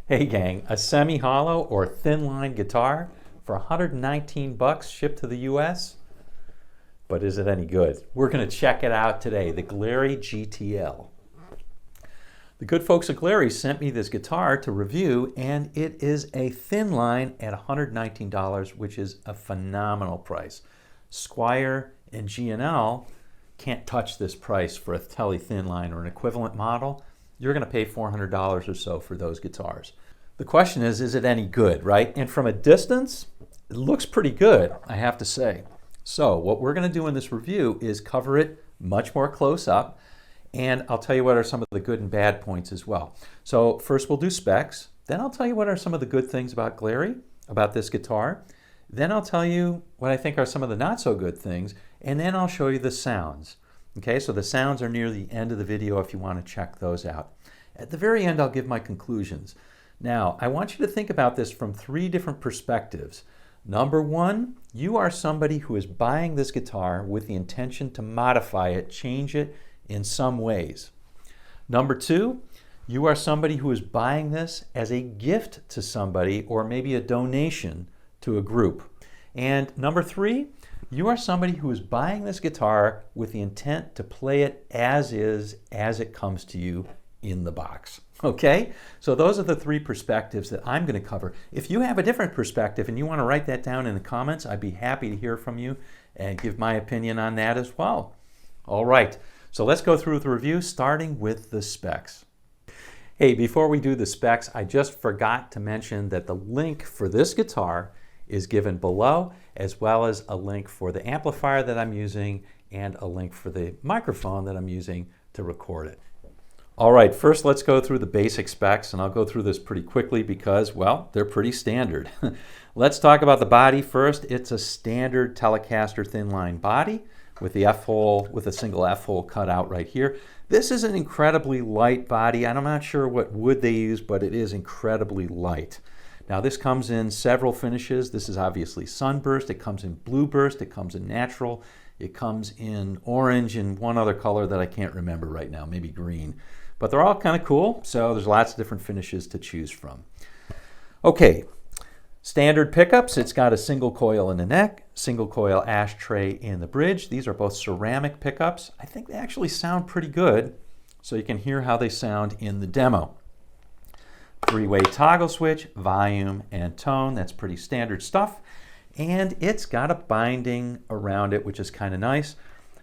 Hey gang, a semi-hollow or thin line guitar for 119 bucks shipped to the US? But is it any good? We're going to check it out today, the Glarry GTL. The good folks at Glarry sent me this guitar to review, and it is a thin line at $119, which is a phenomenal price. Squier and G&L can't touch this price for a Tele thin line or an equivalent model. You're going to pay $400 or so for those guitars. The question is it any good, right? And from a distance, it looks pretty good, I have to say. So what we're going to do in this review is cover it much more close up, and I'll tell you what are some of the good and bad points as well. So first we'll do specs, then I'll tell you what are some of the good things about Glarry, about this guitar, then I'll tell you what I think are some of the not so good things, and then I'll show you the sounds. Okay, so the sounds are near the end of the video if you want to check those out. At the very end, I'll give my conclusions. Now, I want you to think about this from three different perspectives. Number one, you are somebody who is buying this guitar with the intention to modify it, change it in some ways. Number two, you are somebody who is buying this as a gift to somebody or maybe a donation to a group. And number three, you are somebody who is buying this guitar with the intent to play it as is, as it comes to you in the box. Okay? So those are the three perspectives that I'm going to cover. If you have a different perspective and you want to write that down in the comments, I'd be happy to hear from you and give my opinion on that as well. All right, so let's go through the review, starting with the specs. Hey, before we do the specs, I just forgot to mention that the link for this guitar is given below, as well as a link for the amplifier that I'm using and a link for the microphone that I'm using to record it. All right, first let's go through the basic specs, and I'll go through this pretty quickly because, well, they're pretty standard. Let's talk about the body first. It's a standard Telecaster thin line body with the F-hole, with a single F-hole cut out right here. This is an incredibly light body. I'm not sure what wood they use, but it is incredibly light. Now this comes in several finishes. This is obviously sunburst, it comes in blueburst, it comes in natural, it comes in orange and one other color that I can't remember right now, maybe green. But they're all kind of cool, so there's lots of different finishes to choose from. Okay, standard pickups, it's got a single coil in the neck, single coil ashtray in the bridge. These are both ceramic pickups. I think they actually sound pretty good, so you can hear how they sound in the demo. Three-way toggle switch, volume and tone, that's pretty standard stuff. And it's got a binding around it, which is kind of nice.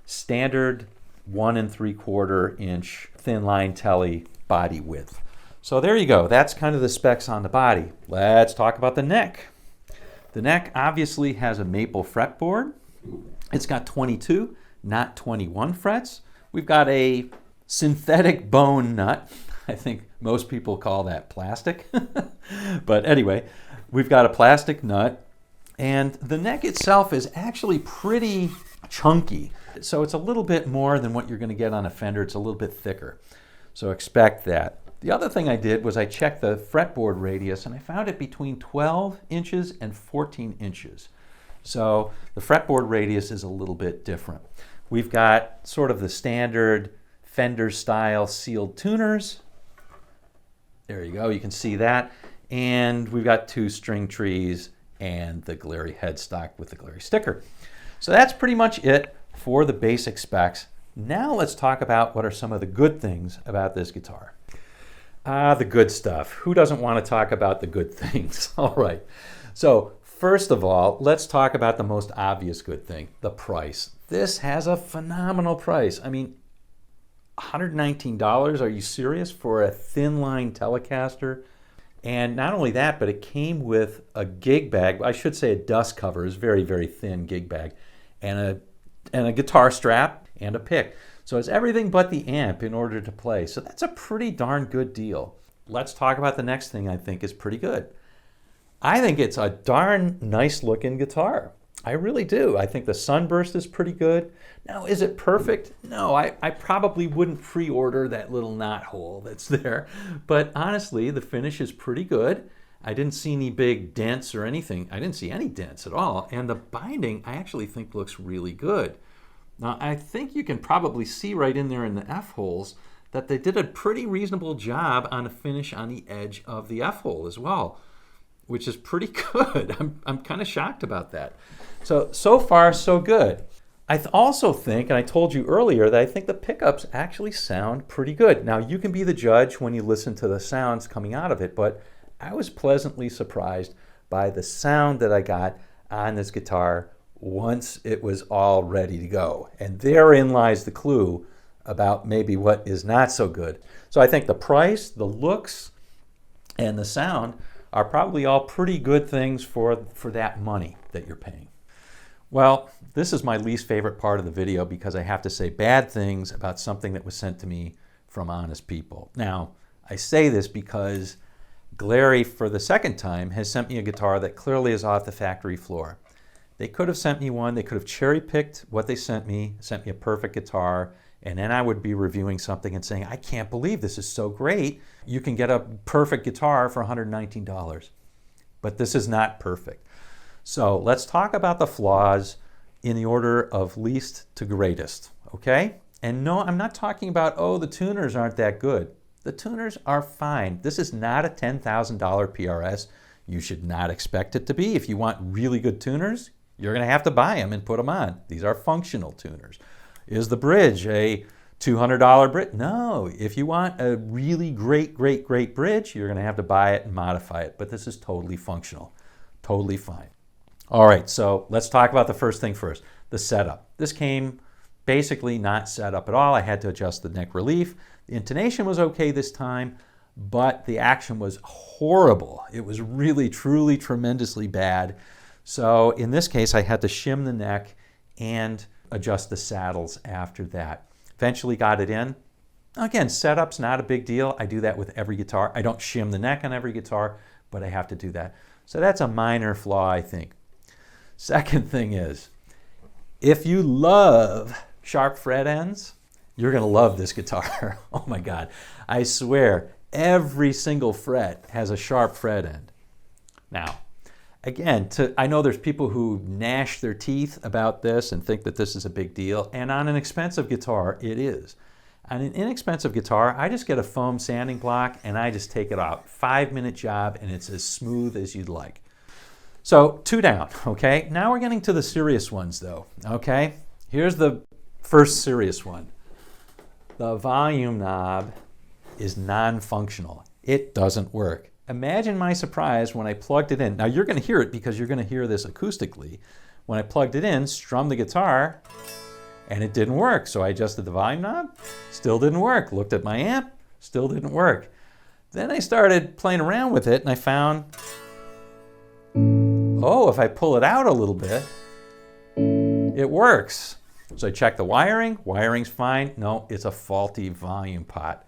Standard 1 3/4 inch thin line Tele body width. So there you go, that's kind of the specs on the body. Let's talk about the neck. The neck obviously has a maple fretboard. It's got 22, not 21 frets. We've got a synthetic bone nut. I think most people call that plastic. But anyway, we've got a plastic nut, and the neck itself is actually pretty chunky. So it's a little bit more than what you're going to get on a Fender. It's a little bit thicker. So expect that. The other thing I did was I checked the fretboard radius, and I found it between 12 inches and 14 inches. So the fretboard radius is a little bit different. We've got sort of the standard Fender style sealed tuners. There you go, you can see that. And we've got 2 string trees and the Glarry headstock with the Glarry sticker. So that's pretty much it for the basic specs. Now let's talk about what are some of the good things about this guitar. The good stuff. Who doesn't want to talk about the good things? All right. So first of all, let's talk about the most obvious good thing, the price. This has a phenomenal price. I mean, $119, are you serious, for a thin line Telecaster? And not only that, but it came with a gig bag, I should say a dust cover, is very, very thin gig bag, and a guitar strap and a pick. So it's everything but the amp in order to play. So that's a pretty darn good deal. Let's talk about the next thing I think is pretty good. I think it's a darn nice looking guitar. I really do. I think the sunburst is pretty good. Now, is it perfect? No, I probably wouldn't pre-order that little knot hole that's there. But honestly, the finish is pretty good. I didn't see any big dents or anything. I didn't see any dents at all. And the binding, I actually think looks really good. Now, I think you can probably see right in there in the F-holes that they did a pretty reasonable job on the finish on the edge of the F-hole as well, which is pretty good. I'm kind of shocked about that. So far, so good. I also think, and I told you earlier, that I think the pickups actually sound pretty good. Now, you can be the judge when you listen to the sounds coming out of it, but I was pleasantly surprised by the sound that I got on this guitar once it was all ready to go. And therein lies the clue about maybe what is not so good. So I think the price, the looks, and the sound are probably all pretty good things for that money that you're paying. Well, this is my least favorite part of the video because I have to say bad things about something that was sent to me from honest people. Now, I say this because Glarry, for the second time, has sent me a guitar that clearly is off the factory floor. They could have sent me one, they could have cherry-picked what they sent me a perfect guitar, and then I would be reviewing something and saying, I can't believe this is so great. You can get a perfect guitar for $119. But this is not perfect. So let's talk about the flaws in the order of least to greatest, okay? And no, I'm not talking about, oh, the tuners aren't that good. The tuners are fine. This is not a $10,000 PRS. You should not expect it to be. If you want really good tuners, you're going to have to buy them and put them on. These are functional tuners. Is the bridge a $200 bridge? No. If you want a really great bridge, you're going to have to buy it and modify it. But this is totally functional. Totally fine. All right, so let's talk about the first thing first, the setup. This came basically not set up at all. I had to adjust the neck relief. The intonation was okay this time, but the action was horrible. It was really, truly, tremendously bad. So in this case, I had to shim the neck and adjust the saddles after that. Eventually got it in. Again, setup's not a big deal. I do that with every guitar. I don't shim the neck on every guitar, but I have to do that. So that's a minor flaw, I think. Second thing is, if you love sharp fret ends, you're going to love this guitar. Oh my God. I swear, every single fret has a sharp fret end. Now, again, I know there's people who gnash their teeth about this and think that this is a big deal, and on an expensive guitar, it is. On an inexpensive guitar, I just get a foam sanding block and I just take it out. 5-minute job, and it's as smooth as you'd like. So 2 down, okay? Now we're getting to the serious ones though, okay? Here's the first serious one. The volume knob is non-functional. It doesn't work. Imagine my surprise when I plugged it in. Now you're going to hear it because you're going to hear this acoustically. When I plugged it in, strummed the guitar, and it didn't work. So I adjusted the volume knob, still didn't work. Looked at my amp, still didn't work. Then I started playing around with it and I found, oh, if I pull it out a little bit, it works. So I checked the wiring, wiring's fine. No, it's a faulty volume pot.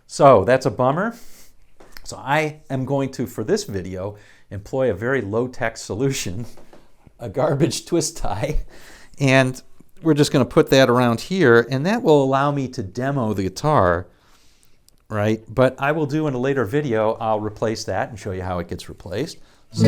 So that's a bummer. So I am going to, for this video, employ a very low-tech solution, a garbage twist tie, and we're just going to put that around here, and that will allow me to demo the guitar, right? But I will do in a later video, I'll replace that and show you how it gets replaced. So,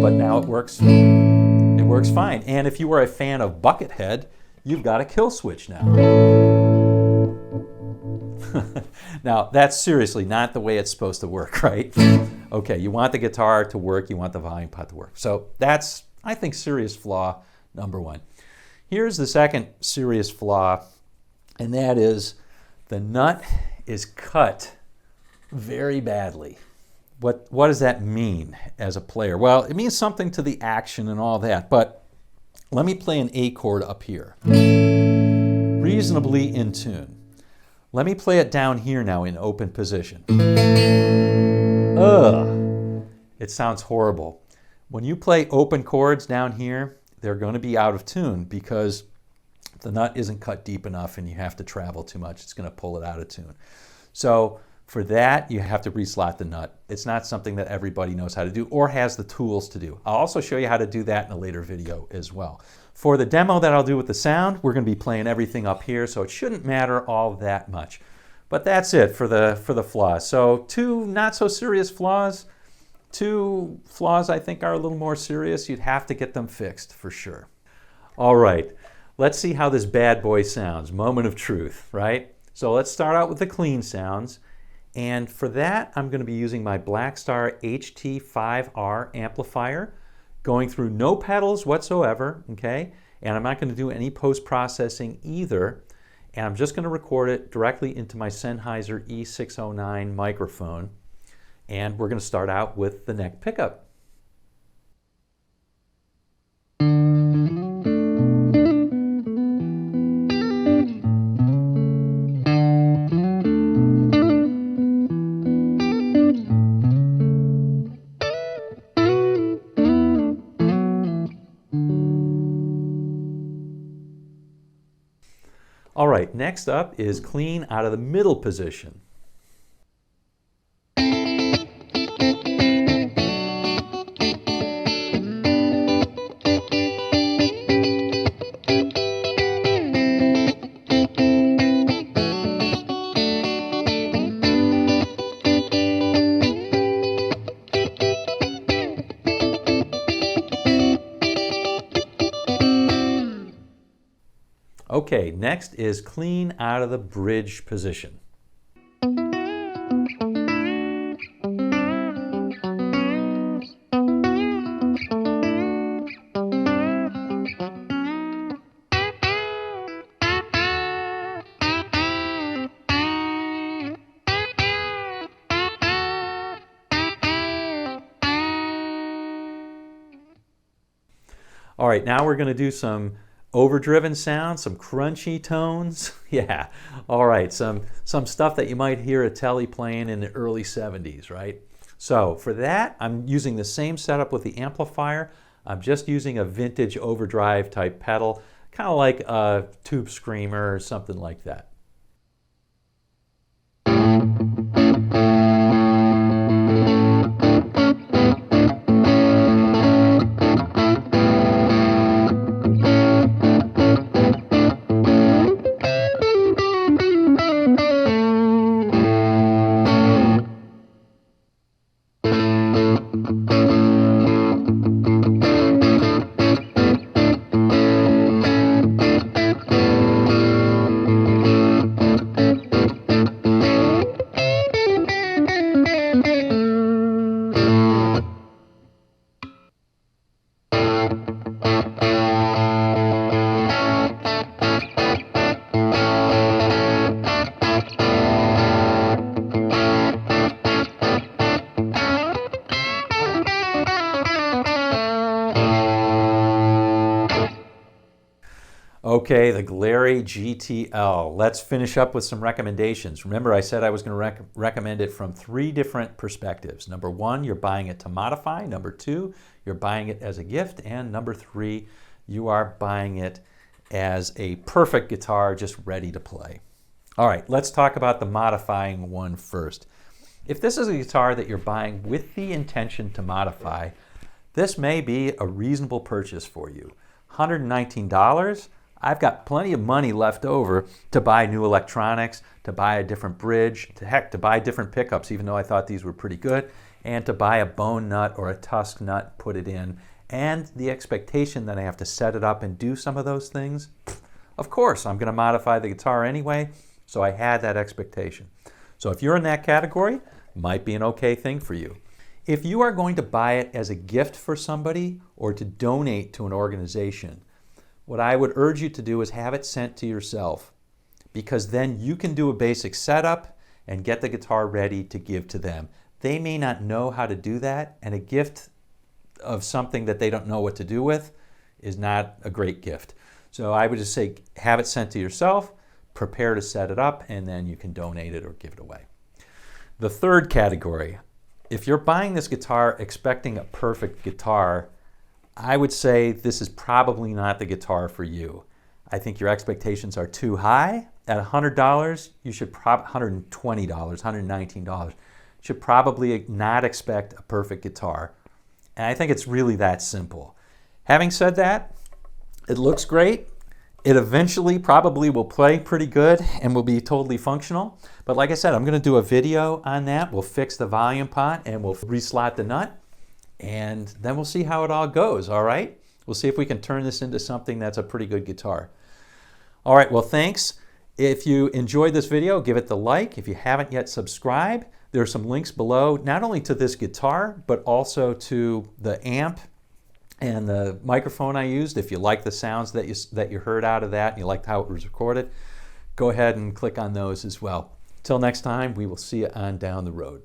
but now it works fine. And if you were a fan of Buckethead, you've got a kill switch now. Now, that's seriously not the way it's supposed to work, right? Okay, you want the guitar to work, you want the volume pot to work. So that's, I think, serious flaw number 1. Here's the second serious flaw, and that is the nut is cut very badly. What does that mean as a player? Well, it means something to the action and all that, but let me play an A chord up here, reasonably in tune. Let me play it down here now in open position. Ugh, it sounds horrible. When you play open chords down here, they're going to be out of tune because the nut isn't cut deep enough and you have to travel too much. It's going to pull it out of tune. So for that, you have to reslot the nut. It's not something that everybody knows how to do or has the tools to do. I'll also show you how to do that in a later video as well. For the demo that I'll do with the sound, we're going to be playing everything up here, so it shouldn't matter all that much. But that's it for the flaws. So 2 not so serious flaws. 2 flaws I think are a little more serious. You'd have to get them fixed for sure. All right, let's see how this bad boy sounds. Moment of truth, right? So let's start out with the clean sounds. And for that, I'm going to be using my Blackstar HT5R amplifier, going through no pedals whatsoever, okay? And I'm not going to do any post-processing either. And I'm just going to record it directly into my Sennheiser E609 microphone. And we're going to start out with the neck pickup. All right, next up is clean out of the middle position. Okay, next is clean out of the bridge position. All right, now we're going to do some overdriven sounds, some crunchy tones. Yeah, all right, some stuff that you might hear a Tele playing in the early 70s, right? So for that, I'm using the same setup with the amplifier. I'm just using a vintage overdrive type pedal, kind of like a Tube Screamer or something like that. Okay, the Glarry GTL. Let's finish up with some recommendations. Remember, I said I was going to recommend it from 3 different perspectives. Number 1, you're buying it to modify. Number 2, you're buying it as a gift. And number 3, you are buying it as a perfect guitar just ready to play. All right, let's talk about the modifying one first. If this is a guitar that you're buying with the intention to modify, this may be a reasonable purchase for you. $119. I've got plenty of money left over to buy new electronics, to buy a different bridge, to buy different pickups, even though I thought these were pretty good, and to buy a bone nut or a tusk nut, put it in, and the expectation that I have to set it up and do some of those things. Of course, I'm going to modify the guitar anyway, so I had that expectation. So if you're in that category, it might be an okay thing for you. If you are going to buy it as a gift for somebody or to donate to an organization, what I would urge you to do is have it sent to yourself, because then you can do a basic setup and get the guitar ready to give to them. They may not know how to do that, and a gift of something that they don't know what to do with is not a great gift. So I would just say have it sent to yourself, prepare to set it up, and then you can donate it or give it away. The third category, if you're buying this guitar expecting a perfect guitar, I would say this is probably not the guitar for you. I think your expectations are too high. At $100, you should $120, $119, you should probably not expect a perfect guitar. And I think it's really that simple. Having said that, it looks great. It eventually probably will play pretty good and will be totally functional. But like I said, I'm going to do a video on that. We'll fix the volume pot and we'll reslot the nut. And then we'll see how it all goes, all right? We'll see if we can turn this into something that's a pretty good guitar. All right, well, thanks. If you enjoyed this video, give it the like. If you haven't yet subscribed, there are some links below, not only to this guitar, but also to the amp and the microphone I used. If you like the sounds that you heard out of that and you liked how it was recorded, go ahead and click on those as well. Till next time, we will see you on down the road.